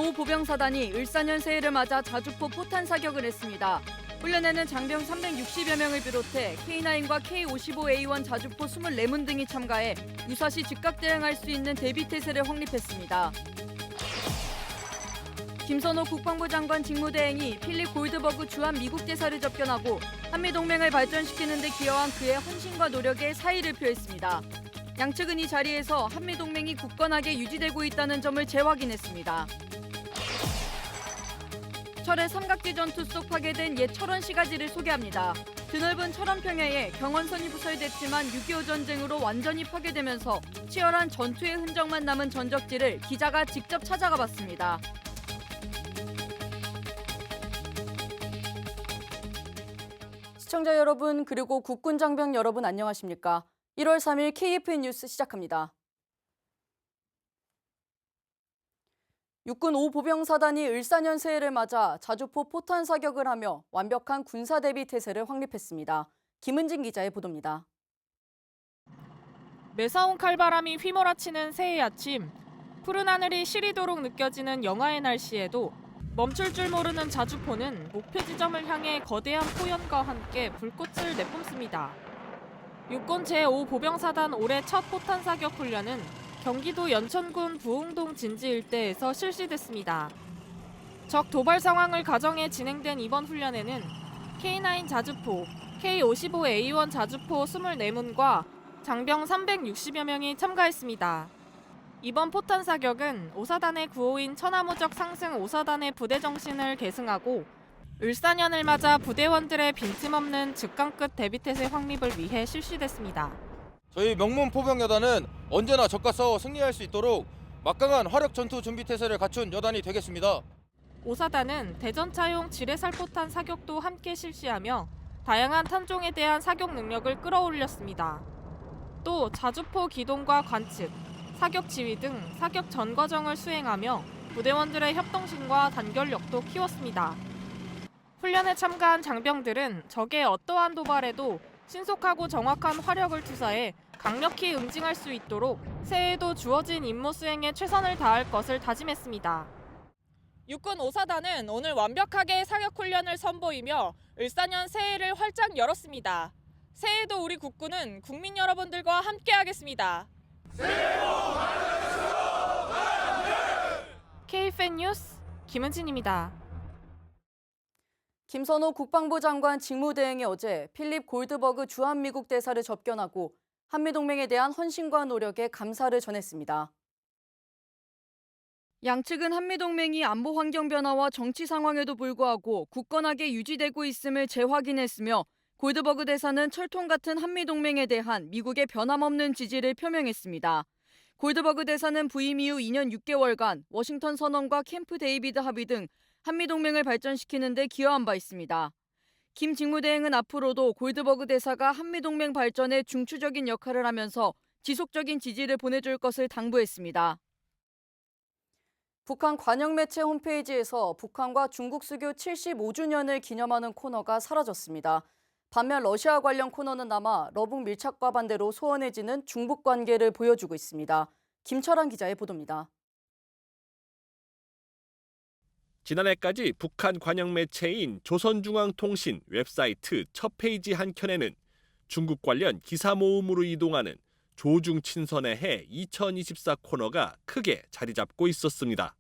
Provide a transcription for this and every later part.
5 보병사단이 을사년 새해를 맞아 자주포 포탄 사격을 했습니다. 훈련에는 장병 360여 명을 비롯해 K9과 K55A1 자주포 24문 등이 참가해 유사시 즉각 대응할 수 있는 대비태세를 확립했습니다. 김선호 국방부 장관 직무대행이 필립 골드버그 주한 미국 대사를 접견하고 한미동맹을 발전시키는 데 기여한 그의 헌신과 노력에 사의를 표했습니다. 양측은 이 자리에서 한미동맹이 굳건하게 유지되고 있다는 점을 재확인했습니다. 철의 삼각지 전투 속 파괴된 옛 철원 시가지를 소개합니다. 드넓은 철원 평야에 경원선이 부설됐지만 6.25 전쟁으로 완전히 파괴되면서 치열한 전투의 흔적만 남은 전적지를 기자가 직접 찾아가 봤습니다. 시청자 여러분 그리고 국군 장병 여러분 안녕하십니까? 1월 3일 KFN 뉴스 시작합니다. 육군 5 보병사단이 을사년 새해를 맞아 자주포 포탄 사격을 하며 완벽한 군사 대비 태세를 확립했습니다. 김은진 기자의 보도입니다. 매서운 칼바람이 휘몰아치는 새해 아침, 푸른 하늘이 시리도록 느껴지는 영하의 날씨에도 멈출 줄 모르는 자주포는 목표 지점을 향해 거대한 포연과 함께 불꽃을 내뿜습니다. 육군 제5 보병사단 올해 첫 포탄 사격 훈련은 경기도 연천군 부흥동 진지 일대에서 실시됐습니다. 적 도발 상황을 가정해 진행된 이번 훈련에는 K9 자주포, K55A1 자주포 24문과 장병 360여 명이 참가했습니다. 이번 포탄 사격은 5사단의 구호인 천하무적 상승 5사단의 부대 정신을 계승하고 을사년을 맞아 부대원들의 빈틈없는 즉강끝 대비태세 확립을 위해 실시됐습니다. 저희 명문 포병여단은 언제나 적과 싸워 승리할 수 있도록 막강한 화력 전투 준비 태세를 갖춘 여단이 되겠습니다. 5사단은 대전차용 지뢰살포탄 사격도 함께 실시하며 다양한 탄종에 대한 사격 능력을 끌어올렸습니다. 또 자주포 기동과 관측, 사격 지휘 등 사격 전 과정을 수행하며 부대원들의 협동심과 단결력도 키웠습니다. 훈련에 참가한 장병들은 적의 어떠한 도발에도 신속하고 정확한 화력을 투사해 강력히 응징할 수 있도록 새해에도 주어진 임무 수행에 최선을 다할 것을 다짐했습니다. 육군 5사단은 오늘 완벽하게 사격 훈련을 선보이며 을사년 새해를 활짝 열었습니다. 새해에도 우리 국군은 국민 여러분들과 함께하겠습니다. KFN 뉴스 김은진입니다. 김선호 국방부 장관 직무대행이 어제 필립 골드버그 주한미국 대사를 접견하고 한미동맹에 대한 헌신과 노력에 감사를 전했습니다. 양측은 한미동맹이 안보 환경 변화와 정치 상황에도 불구하고 굳건하게 유지되고 있음을 재확인했으며 골드버그 대사는 철통 같은 한미동맹에 대한 미국의 변함없는 지지를 표명했습니다. 골드버그 대사는 부임 이후 2년 6개월간 워싱턴 선언과 캠프 데이비드 합의 등 한미동맹을 발전시키는 데 기여한 바 있습니다. 김 직무대행은 앞으로도 골드버그 대사가 한미동맹 발전에 중추적인 역할을 하면서 지속적인 지지를 보내줄 것을 당부했습니다. 북한 관영매체 홈페이지에서 북한과 중국 수교 75주년을 기념하는 코너가 사라졌습니다. 반면 러시아 관련 코너는 남아 러북 밀착과 반대로 소원해지는 중북 관계를 보여주고 있습니다. 김철환 기자의 보도입니다. 지난해까지 북한 관영 매체인 조선중앙통신 웹사이트 첫 페이지 한 켠에는 중국 관련 기사 모음으로 이동하는 조중 친선의 해 2024 코너가 크게 자리 잡고 있었습니다.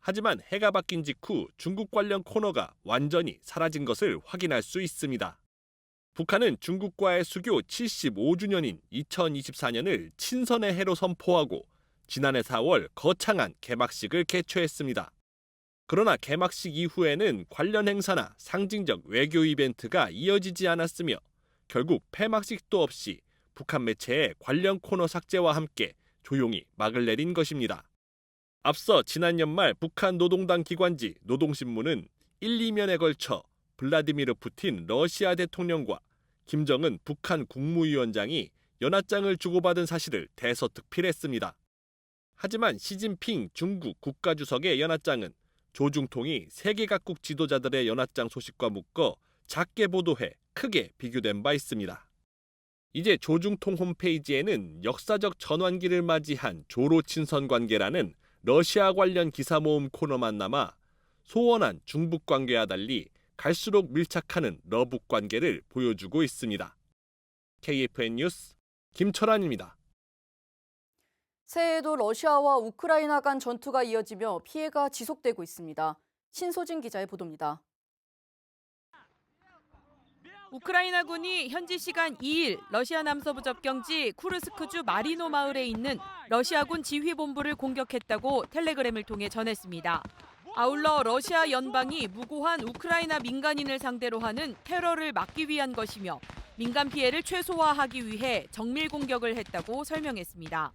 하지만 해가 바뀐 직후 중국 관련 코너가 완전히 사라진 것을 확인할 수 있습니다. 북한은 중국과의 수교 75주년인 2024년을 친선의 해로 선포하고 지난해 4월 거창한 개막식을 개최했습니다. 그러나 개막식 이후에는 관련 행사나 상징적 외교 이벤트가 이어지지 않았으며 결국 폐막식도 없이 북한 매체의 관련 코너 삭제와 함께 조용히 막을 내린 것입니다. 앞서 지난 연말 북한 노동당 기관지 노동신문은 1, 2면에 걸쳐 블라디미르 푸틴 러시아 대통령과 김정은 북한 국무위원장이 연하장을 주고받은 사실을 대서특필했습니다. 하지만 시진핑 중국 국가주석의 연하장은 조중통이 세계 각국 지도자들의 연하장 소식과 묶어 작게 보도해 크게 비교된 바 있습니다. 이제 조중통 홈페이지에는 역사적 전환기를 맞이한 조로 친선 관계라는 러시아 관련 기사 모음 코너만 남아 소원한 중북 관계와 달리 갈수록 밀착하는 러북 관계를 보여주고 있습니다. KFN 뉴스 김철환입니다. 새해에도 러시아와 우크라이나 간 전투가 이어지며 피해가 지속되고 있습니다. 신소진 기자의 보도입니다. 우크라이나군이 현지 시간 2일 러시아 남서부 접경지 쿠르스크주 마리노 마을에 있는 러시아군 지휘본부를 공격했다고 텔레그램을 통해 전했습니다. 아울러 러시아 연방이 무고한 우크라이나 민간인을 상대로 하는 테러를 막기 위한 것이며 민간 피해를 최소화하기 위해 정밀 공격을 했다고 설명했습니다.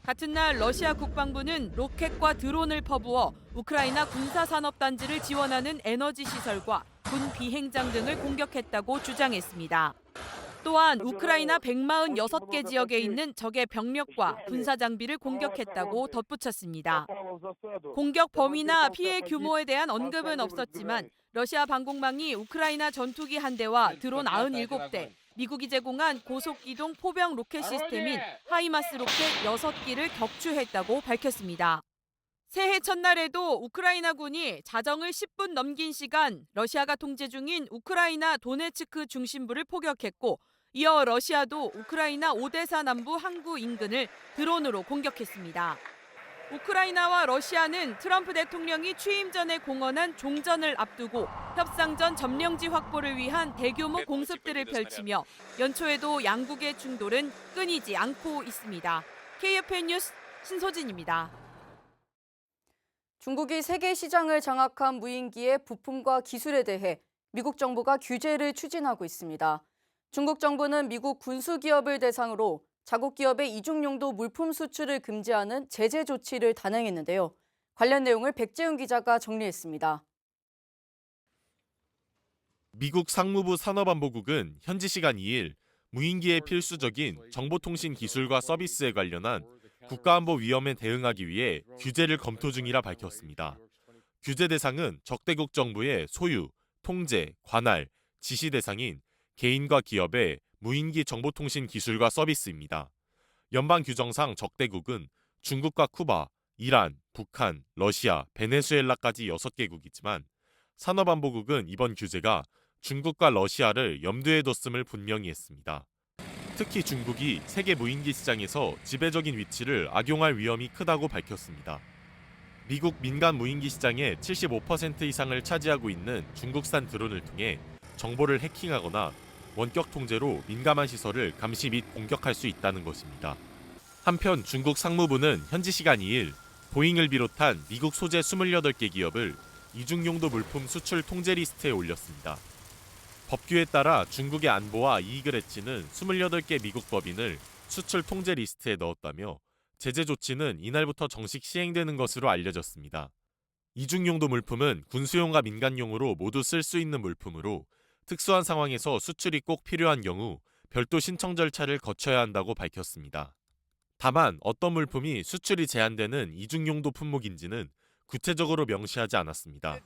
같은 날 러시아 국방부는 로켓과 드론을 퍼부어 우크라이나 군사산업단지를 지원하는 에너지 시설과 군 비행장 등을 공격했다고 주장했습니다. 또한 우크라이나 146개 지역에 있는 적의 병력과 군사 장비를 공격했다고 덧붙였습니다. 공격 범위나 피해 규모에 대한 언급은 없었지만 러시아 방공망이 우크라이나 전투기 한 대와 드론 97대, 미국이 제공한 고속기동 포병 로켓 시스템인 하이마스 로켓 6기를 격추했다고 밝혔습니다. 새해 첫날에도 우크라이나군이 자정을 10분 넘긴 시간 러시아가 통제 중인 우크라이나 도네츠크 중심부를 포격했고 이어 러시아도 우크라이나 오데사 남부 항구 인근을 드론으로 공격했습니다. 우크라이나와 러시아는 트럼프 대통령이 취임 전에 공언한 종전을 앞두고 협상전 점령지 확보를 위한 대규모 공습들을 펼치며 연초에도 양국의 충돌은 끊이지 않고 있습니다. KFN 뉴스 신소진입니다. 중국이 세계 시장을 장악한 무인기의 부품과 기술에 대해 미국 정부가 규제를 추진하고 있습니다. 중국 정부는 미국 군수기업을 대상으로 자국 기업의 이중용도 물품 수출을 금지하는 제재 조치를 단행했는데요. 관련 내용을 백재훈 기자가 정리했습니다. 미국 상무부 산업안보국은 현지 시간 2일 무인기의 필수적인 정보통신 기술과 서비스에 관련한 국가안보 위험에 대응하기 위해 규제를 검토 중이라 밝혔습니다. 규제 대상은 적대국 정부의 소유, 통제, 관할, 지시 대상인 개인과 기업의 무인기 정보통신 기술과 서비스입니다. 연방 규정상 적대국은 중국과 쿠바, 이란, 북한, 러시아, 베네수엘라까지 6개국이지만 산업안보국은 이번 규제가 중국과 러시아를 염두에 뒀음을 분명히 했습니다. 특히 중국이 세계 무인기 시장에서 지배적인 위치를 악용할 위험이 크다고 밝혔습니다. 미국 민간 무인기 시장의 75% 이상을 차지하고 있는 중국산 드론을 통해 정보를 해킹하거나 원격 통제로 민감한 시설을 감시 및 공격할 수 있다는 것입니다. 한편 중국 상무부는 현지 시간 2일 보잉을 비롯한 미국 소재 28개 기업을 이중용도 물품 수출 통제 리스트에 올렸습니다. 법규에 따라 중국의 안보와 이익을 해치는 28개 미국 법인을 수출 통제 리스트에 넣었다며 제재 조치는 이날부터 정식 시행되는 것으로 알려졌습니다. 이중용도 물품은 군수용과 민간용으로 모두 쓸 수 있는 물품으로 특수한 상황에서 수출이 꼭 필요한 경우 별도 신청 절차를 거쳐야 한다고 밝혔습니다. 다만 어떤 물품이 수출이 제한되는 이중용도 품목인지는 구체적으로 명시하지 않았습니다.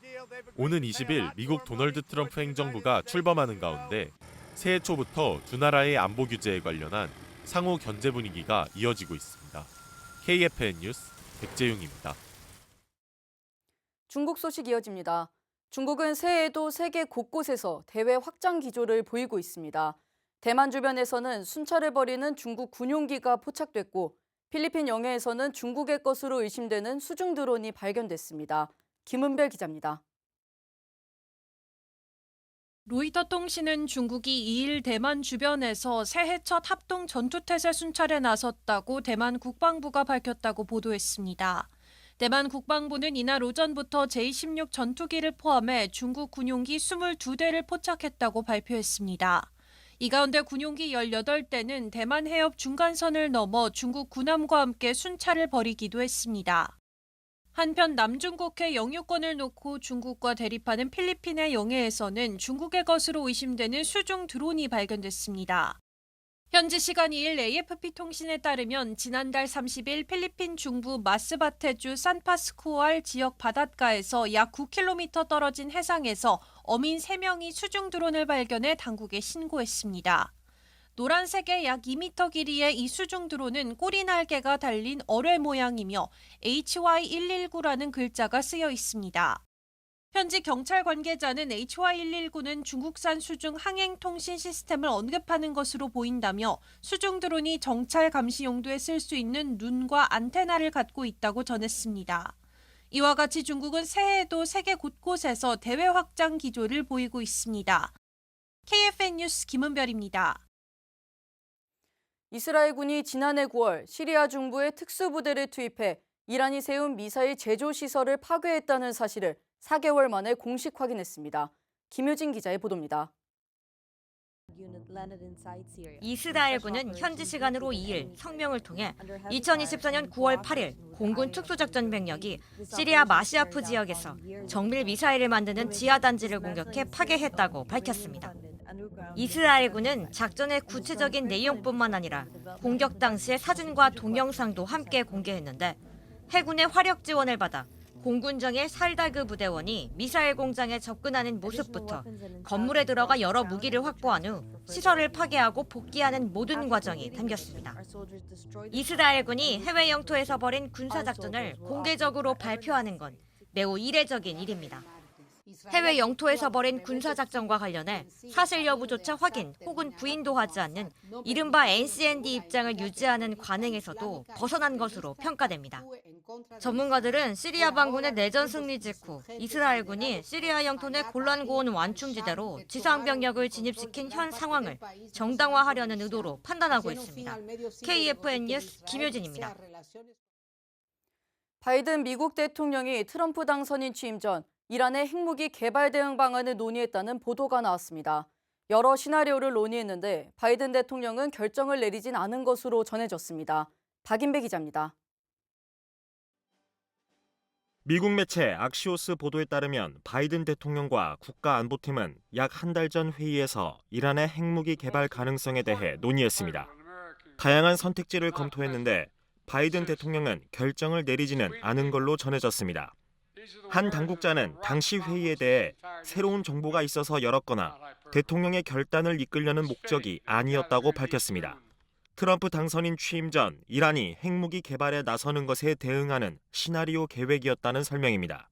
오는 20일 미국 도널드 트럼프 행정부가 출범하는 가운데 새해 초부터 두 나라의 안보 규제에 관련한 상호 견제 분위기가 이어지고 있습니다. KFN 뉴스 백재용입니다. 중국 소식 이어집니다. 중국은 새해에도 세계 곳곳에서 대외 확장 기조를 보이고 있습니다. 대만 주변에서는 순찰을 벌이는 중국 군용기가 포착됐고 필리핀 영해에서는 중국의 것으로 의심되는 수중 드론이 발견됐습니다. 김은별 기자입니다. 로이터 통신은 중국이 2일 대만 주변에서 새해 첫 합동 전투태세 순찰에 나섰다고 대만 국방부가 밝혔다고 보도했습니다. 대만 국방부는 이날 오전부터 제-16 전투기를 포함해 중국 군용기 22대를 포착했다고 발표했습니다. 이 가운데 군용기 18대는 대만 해협 중간선을 넘어 중국 군함과 함께 순찰을 벌이기도 했습니다. 한편 남중국해 영유권을 놓고 중국과 대립하는 필리핀의 영해에서는 중국의 것으로 의심되는 수중 드론이 발견됐습니다. 현지 시간 2일 AFP 통신에 따르면 지난달 30일 필리핀 중부 마스바테주 산파스쿠알 지역 바닷가에서 약 9km 떨어진 해상에서 어민 3명이 수중 드론을 발견해 당국에 신고했습니다. 노란색의 약 2m 길이의 이 수중 드론은 꼬리 날개가 달린 어뢰 모양이며 HY119라는 글자가 쓰여 있습니다. 현지 경찰 관계자는 HY119는 중국산 수중 항행통신 시스템을 언급하는 것으로 보인다며 수중 드론이 정찰 감시 용도에 쓸 수 있는 눈과 안테나를 갖고 있다고 전했습니다. 이와 같이 중국은 새해에도 세계 곳곳에서 대외 확장 기조를 보이고 있습니다. KFN 뉴스 김은별입니다. 이스라엘군이 지난해 9월 시리아 중부에 특수부대를 투입해 이란이 세운 미사일 제조 시설을 파괴했다는 사실을 4개월 만에 공식 확인했습니다. 김효진 기자의 보도입니다. 이스라엘군은 현지 시간으로 2일 성명을 통해 2024년 9월 8일 공군 특수작전 병력이 시리아 마시아프 지역에서 정밀 미사일을 만드는 지하단지를 공격해 파괴했다고 밝혔습니다. 이스라엘군은 작전의 구체적인 내용뿐만 아니라 공격 당시의 사진과 동영상도 함께 공개했는데 해군의 화력 지원을 받아 공군정의 살다그 부대원이 미사일 공장에 접근하는 모습부터 건물에 들어가 여러 무기를 확보한 후 시설을 파괴하고 복귀하는 모든 과정이 담겼습니다. 이스라엘군이 해외 영토에서 벌인 군사작전을 공개적으로 발표하는 건 매우 이례적인 일입니다. 해외 영토에서 벌인 군사작전과 관련해 사실 여부조차 확인 혹은 부인도 하지 않는 이른바 NCND 입장을 유지하는 관행에서도 벗어난 것으로 평가됩니다. 전문가들은 시리아 반군의 내전 승리 직후 이스라엘군이 시리아 영토 내 곤란 고온 완충지대로 지상병력을 진입시킨 현 상황을 정당화하려는 의도로 판단하고 있습니다. KFN 뉴스 김효진입니다. 바이든 미국 대통령이 트럼프 당선인 취임 전 이란의 핵무기 개발 대응 방안을 논의했다는 보도가 나왔습니다. 여러 시나리오를 논의했는데 바이든 대통령은 결정을 내리진 않은 것으로 전해졌습니다. 박인배 기자입니다. 미국 매체 악시오스 보도에 따르면 바이든 대통령과 국가안보팀은 약 한 달 전 회의에서 이란의 핵무기 개발 가능성에 대해 논의했습니다. 다양한 선택지를 검토했는데 바이든 대통령은 결정을 내리지는 않은 걸로 전해졌습니다. 한 당국자는 당시 회의에 대해 새로운 정보가 있어서 열었거나 대통령의 결단을 이끌려는 목적이 아니었다고 밝혔습니다. 트럼프 당선인 취임 전 이란이 핵무기 개발에 나서는 것에 대응하는 시나리오 계획이었다는 설명입니다.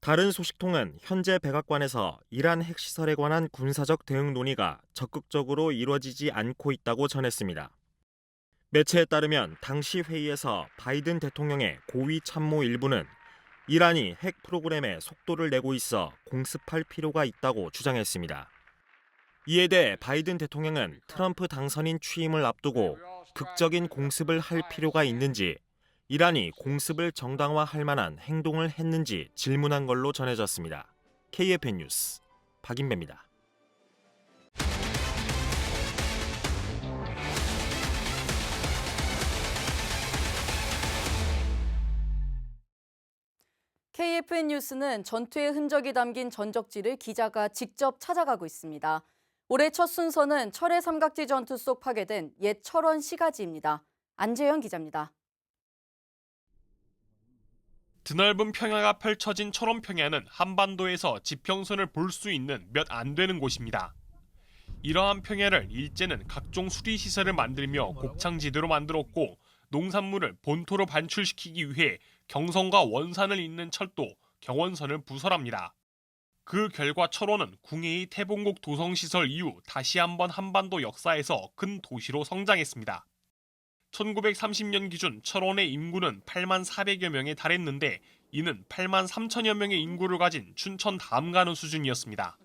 다른 소식통은 현재 백악관에서 이란 핵시설에 관한 군사적 대응 논의가 적극적으로 이루어지지 않고 있다고 전했습니다. 매체에 따르면 당시 회의에서 바이든 대통령의 고위 참모 일부는 이란이 핵 프로그램에 속도를 내고 있어 공습할 필요가 있다고 주장했습니다. 이에 대해 바이든 대통령은 트럼프 당선인 취임을 앞두고 극적인 공습을 할 필요가 있는지, 이란이 공습을 정당화할 만한 행동을 했는지 질문한 걸로 전해졌습니다. KFN 뉴스 박인배입니다. KFN 뉴스는 전투의 흔적이 담긴 전적지를 기자가 직접 찾아가고 있습니다. 올해 첫 순서는 철의 삼각지 전투 속 파괴된 옛 철원 시가지입니다. 안재현 기자입니다. 드넓은 평야가 펼쳐진 철원 평야는 한반도에서 지평선을 볼 수 있는 몇 안 되는 곳입니다. 이러한 평야를 일제는 각종 수리시설을 만들며 곡창지대로 만들었고 농산물을 본토로 반출시키기 위해 경선과 원산을 잇는 철도, 경원선을 부설합니다. 그 결과 철원은 궁예의 태봉곡 도성시설 이후 다시 한번 한반도 역사에서 큰 도시로 성장했습니다. 1930년 기준 철원의 인구는 8만 400여 명에 달했는데 이는 8만 3천여 명의 인구를 가진 춘천 다음 가는 수준이었습니다.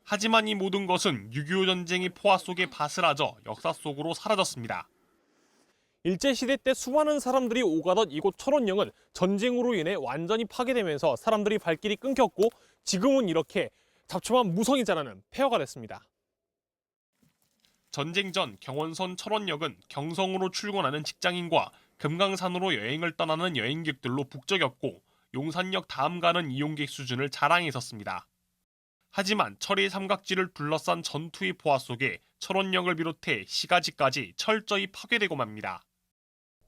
하지만 이 모든 것은 6.25 전쟁의 포화 속에 바스라져 역사 속으로 사라졌습니다. 일제시대 때 수많은 사람들이 오가던 이곳 철원역은 전쟁으로 인해 완전히 파괴되면서 사람들이 발길이 끊겼고 지금은 이렇게 잡초만 무성히 자라는 폐허가 됐습니다. 전쟁 전 경원선 철원역은 경성으로 출근하는 직장인과 금강산으로 여행을 떠나는 여행객들로 북적였고 용산역 다음 가는 이용객 수준을 자랑했었습니다. 하지만 철의 삼각지를 둘러싼 전투의 포화 속에 철원역을 비롯해 시가지까지 철저히 파괴되고 맙니다.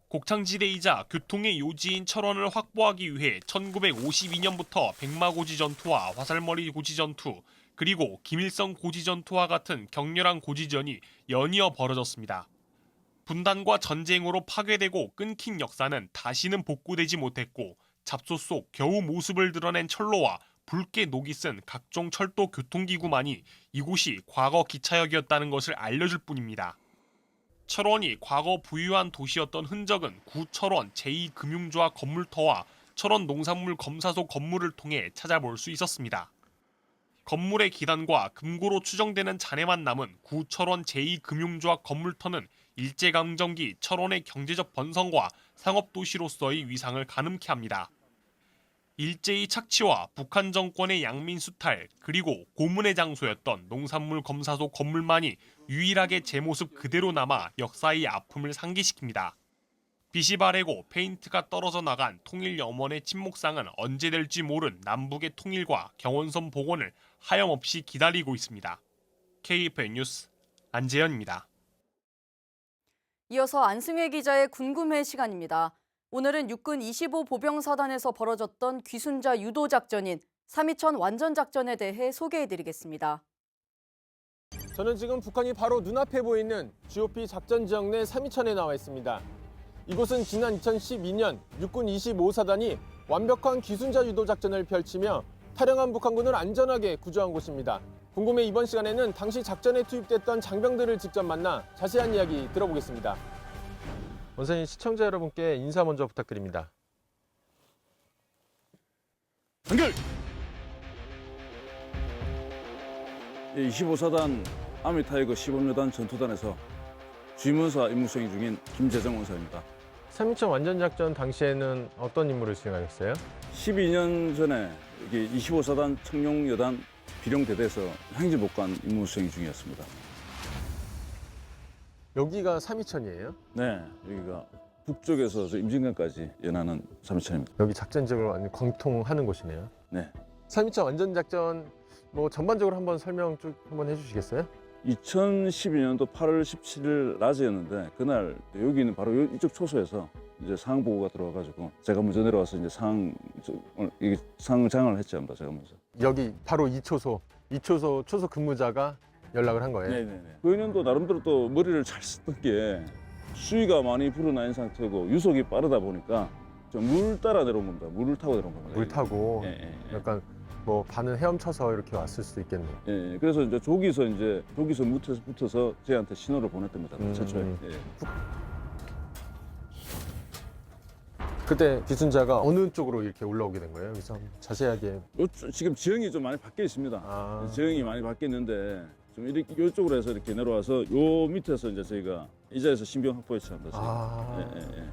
곡창지대이자 교통의 요지인 철원을 확보하기 위해 1952년부터 백마고지 전투와 화살머리 고지 전투, 그리고 김일성 고지전투와 같은 격렬한 고지전이 연이어 벌어졌습니다. 분단과 전쟁으로 파괴되고 끊긴 역사는 다시는 복구되지 못했고 잡소 속 겨우 모습을 드러낸 철로와 붉게 녹이 쓴 각종 철도 교통기구만이 이곳이 과거 기차역이었다는 것을 알려줄 뿐입니다. 철원이 과거 부유한 도시였던 흔적은 구철원 제2금융조합 건물터와 철원 농산물 검사소 건물을 통해 찾아볼 수 있었습니다. 건물의 기단과 금고로 추정되는 잔해만 남은 구철원 제2금융조합 건물터는 일제강점기 철원의 경제적 번성과 상업도시로서의 위상을 가늠케 합니다. 일제의 착취와 북한 정권의 양민 수탈 그리고 고문의 장소였던 농산물 검사소 건물만이 유일하게 제 모습 그대로 남아 역사의 아픔을 상기시킵니다. 빛이 바래고 페인트가 떨어져 나간 통일 염원의 침묵상은 언제 될지 모른 남북의 통일과 경원선 복원을 하염없이 기다리고 있습니다. KFN 뉴스 안재현입니다. 이어서 안승회 기자의 궁금해 시간입니다. 오늘은 육군 25 보병사단에서 벌어졌던 귀순자 유도 작전인 3.2천 완전작전에 대해 소개해드리겠습니다. 저는 지금 북한이 바로 눈앞에 보이는 GOP 작전 지역 내 3.2천에 나와 있습니다. 이곳은 지난 2012년 육군 25사단이 완벽한 귀순자 유도 작전을 펼치며 탈영한 북한군을 안전하게 구조한 곳입니다. 궁금해 이번 시간에는 당시 작전에 투입됐던 장병들을 직접 만나 자세한 이야기 들어보겠습니다. 원사님, 시청자 여러분께 인사 먼저 부탁드립니다. 한결! 25사단 아미타이거 시범여단 전투단에서 주임원사 임무 수행 중인 김재정 원사입니다. 3.2천 완전작전 당시에는 어떤 임무를 수행하셨어요? 12년 전에 25사단 청룡여단 비룡대대에서 행진복관 임무 수행 중이었습니다. 여기가 3.2천이에요? 네, 여기가 북쪽에서 저 임진강까지 연하는 3.2천입니다. 여기 작전 지역을 완전 관통하는 곳이네요. 네. 3.2천 완전작전 뭐 전반적으로 한번 설명 쭉 한번 해주시겠어요? 2012년도 8월 17일 낮이었는데 그날 여기는 바로 이쪽 초소에서 이제 상황 보고가 들어와가지고 제가 먼저 내려와서 이제 상장을 했지 않습니까? 제가 먼저. 여기 바로 2초소 초소 근무자가 연락을 한 거예요? 네네네. 그 년도 나름대로 또 머리를 잘 썼던 게 수위가 많이 불어나 있는 상태고 유속이 빠르다 보니까 좀 물 따라 내려온 겁니다. 물을 타고 내려온 겁니다. 물 타고 예. 약간 뭐 반은 헤엄쳐서 이렇게 왔을 수도 있겠네요. 예. 그래서 이제 조기서 붙어서 저희한테 신호를 보냈답니다. 최초에. 예. 그때 귀순자가 어느 쪽으로 이렇게 올라오게 된 거예요? 여기서 한번 자세하게. 지금 지형이 좀 많이 바뀌어 있습니다. 지형이 많이 바뀌었는데 좀 이렇게 이쪽으로 해서 이렇게 내려와서 요 밑에서 이제 저희가 이 자리에서 신병 확보했지 않습니까? 예.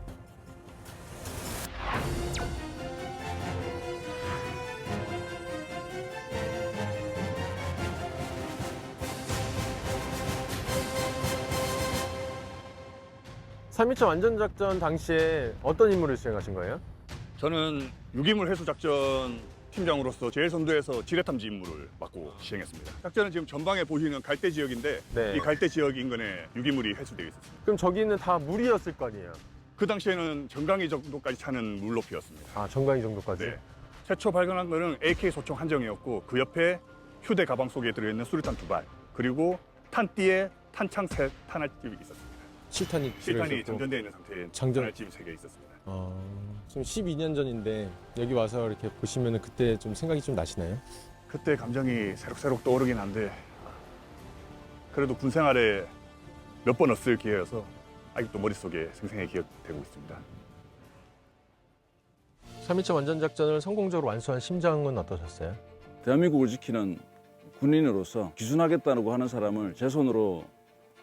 3.2천 완전작전 당시에 어떤 임무를 수행하신 거예요? 저는 유기물 해소 작전 팀장으로서 제일선두에서 지뢰탐지 임무를 맡고 시행했습니다. 작전은 지금 전방에 보시는 갈대 지역인데 네. 이 갈대 지역 인근에 유기물이 해소되어 있었습니다. 그럼 저기는 다 물이었을 거 아니에요? 그 당시에는 정강이 정도까지 차는 물 높이였습니다. 아, 정강이 정도까지? 네. 최초 발견한 거는 AK 소총 한 정이었고 그 옆에 휴대 가방 속에 들어있는 수류탄 2발 그리고 탄띠에 탄창 3 탄알집이 있었습니다. 7탄이 장전되어 있는 상태의 탄알집이 3개 있었습니다. 지금 12년 전인데 여기 와서 이렇게 보시면 그때 좀 생각이 좀 나시나요? 그때 감정이 새록새록 떠오르긴 한데 그래도 군 생활에 몇 번 없을 기회여서 아직도 머릿속에 생생히 기억되고 있습니다. 3.2천 완전작전을 성공적으로 완수한 심정은 어떠셨어요? 대한민국을 지키는 군인으로서 귀순하겠다고 하는 사람을 제 손으로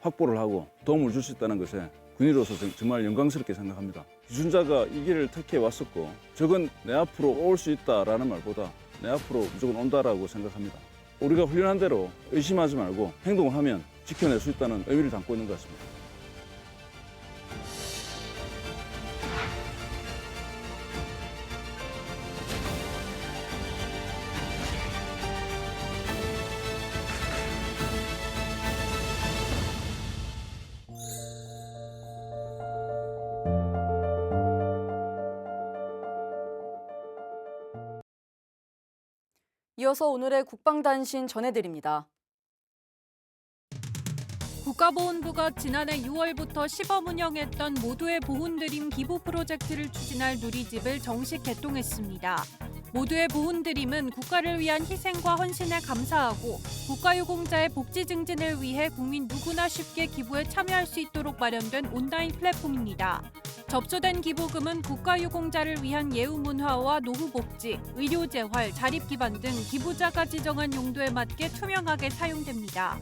확보를 하고 도움을 줄 수 있다는 것에 군인으로서 정말 영광스럽게 생각합니다. 귀순자가 이 길을 택해 왔었고 적은 내 앞으로 올 수 있다라는 말보다 내 앞으로 무조건 온다라고 생각합니다. 우리가 훈련한 대로 의심하지 말고 행동을 하면 지켜낼 수 있다는 의미를 담고 있는 것 같습니다. 이어서 오늘의 국방단신 전해드립니다. 국가보훈부가 지난해 6월부터 시범 운영했던 모두의 보훈드림 기부 프로젝트를 추진할 누리집을 정식 개통했습니다. 모두의 보훈드림은 국가를 위한 희생과 헌신에 감사하고 국가유공자의 복지 증진을 위해 국민 누구나 쉽게 기부에 참여할 수 있도록 마련된 온라인 플랫폼입니다. 접수된 기부금은 국가유공자를 위한 예우문화와 노후복지, 의료재활, 자립기반 등 기부자가 지정한 용도에 맞게 투명하게 사용됩니다.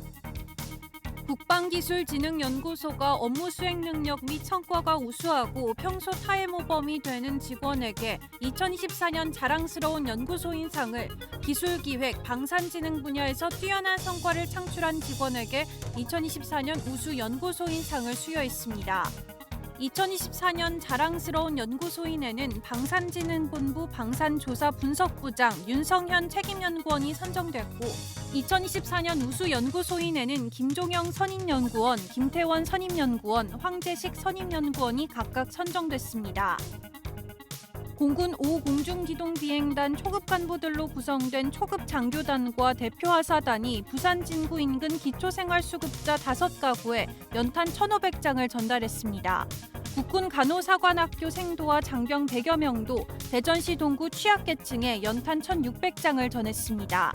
국방기술진흥연구소가 업무 수행 능력 및 성과가 우수하고 평소 타해 모범이 되는 직원에게 2024년 자랑스러운 연구소인상을, 기술기획, 방산진흥 분야에서 뛰어난 성과를 창출한 직원에게 2024년 우수연구소인상을 수여했습니다. 2024년 자랑스러운 연구소인에는 방산진흥본부 방산조사분석부장 윤성현 책임연구원이 선정됐고, 2024년 우수연구소인에는 김종영 선임연구원, 김태원 선임연구원, 황재식 선임연구원이 각각 선정됐습니다. 공군 5 공중기동비행단 초급 간부들로 구성된 초급 장교단과 대표하사단이 부산 진구 인근 기초생활수급자 5가구에 연탄 1,500장을 전달했습니다. 국군 간호사관학교 생도와 장병 100여 명도 대전시 동구 취약계층에 연탄 1,600장을 전했습니다.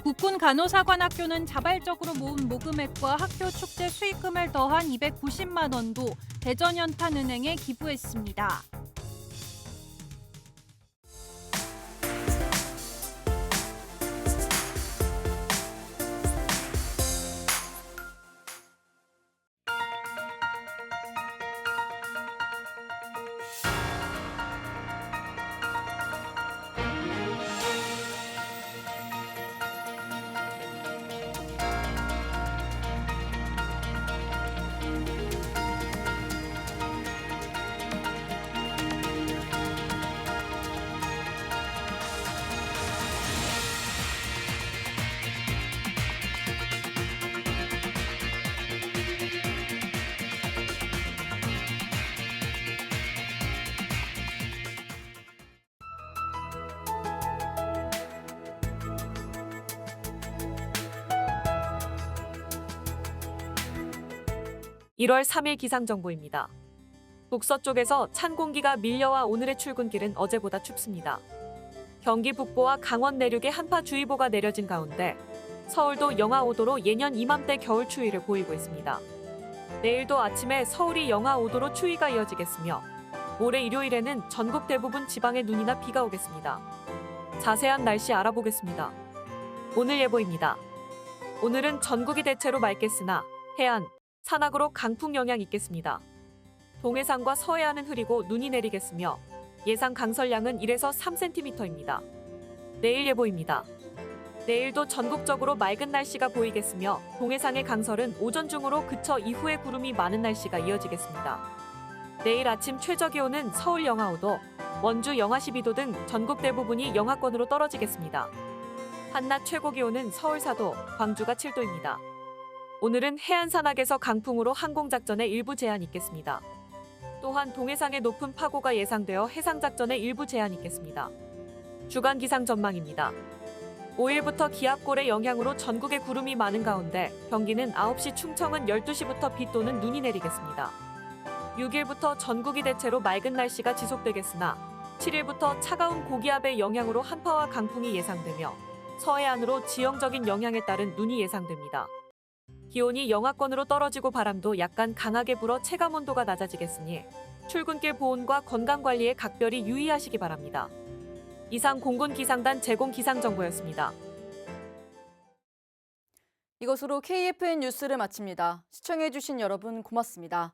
국군 간호사관학교는 자발적으로 모은 모금액과 학교 축제 수익금을 더한 290만 원도 대전연탄은행에 기부했습니다. (1월 3일) 기상정보입니다. 북서쪽에서 찬 공기가 밀려와 오늘의 출근길은 어제보다 춥습니다. 경기 북부와 강원 내륙에 한파주의보가 내려진 가운데 서울도 영하 5도로 예년 이맘때 겨울 추위를 보이고 있습니다. 내일도 아침에 서울이 영하 5도로 추위가 이어지겠으며 모레 일요일에는 전국 대부분 지방에 눈이나 비가 오겠습니다. 자세한 날씨 알아보겠습니다. 오늘 예보입니다. 오늘은 전국이 대체로 맑겠으나 해안, 산악으로 강풍 영향 있겠습니다. 동해상과 서해안은 흐리고 눈이 내리겠으며 예상 강설량은 1에서 3cm입니다. 내일 예보입니다. 내일도 전국적으로 맑은 날씨가 보이겠으며 동해상의 강설은 오전 중으로 그쳐 이후에 구름이 많은 날씨가 이어지겠습니다. 내일 아침 최저기온은 서울 영하 5도, 원주 영하 12도 등 전국 대부분이 영하권으로 떨어지겠습니다. 한낮 최고기온은 서울 4도, 광주가 7도입니다. 오늘은 해안 산악에서 강풍으로 항공작전에 일부 제한이 있겠습니다. 또한 동해상에 높은 파고가 예상되어 해상작전에 일부 제한이 있겠습니다. 주간 기상 전망입니다. 5일부터 기압골의 영향으로 전국에 구름이 많은 가운데 경기는 9시, 충청은 12시부터 비 또는 눈이 내리겠습니다. 6일부터 전국이 대체로 맑은 날씨가 지속되겠으나 7일부터 차가운 고기압의 영향으로 한파와 강풍이 예상되며 서해안으로 지형적인 영향에 따른 눈이 예상됩니다. 기온이 영하권으로 떨어지고 바람도 약간 강하게 불어 체감온도가 낮아지겠으니 출근길 보온과 건강관리에 각별히 유의하시기 바랍니다. 이상 공군 기상단 제공 기상정보였습니다. 이것으로 KFN 뉴스를 마칩니다. 시청해주신 여러분 고맙습니다.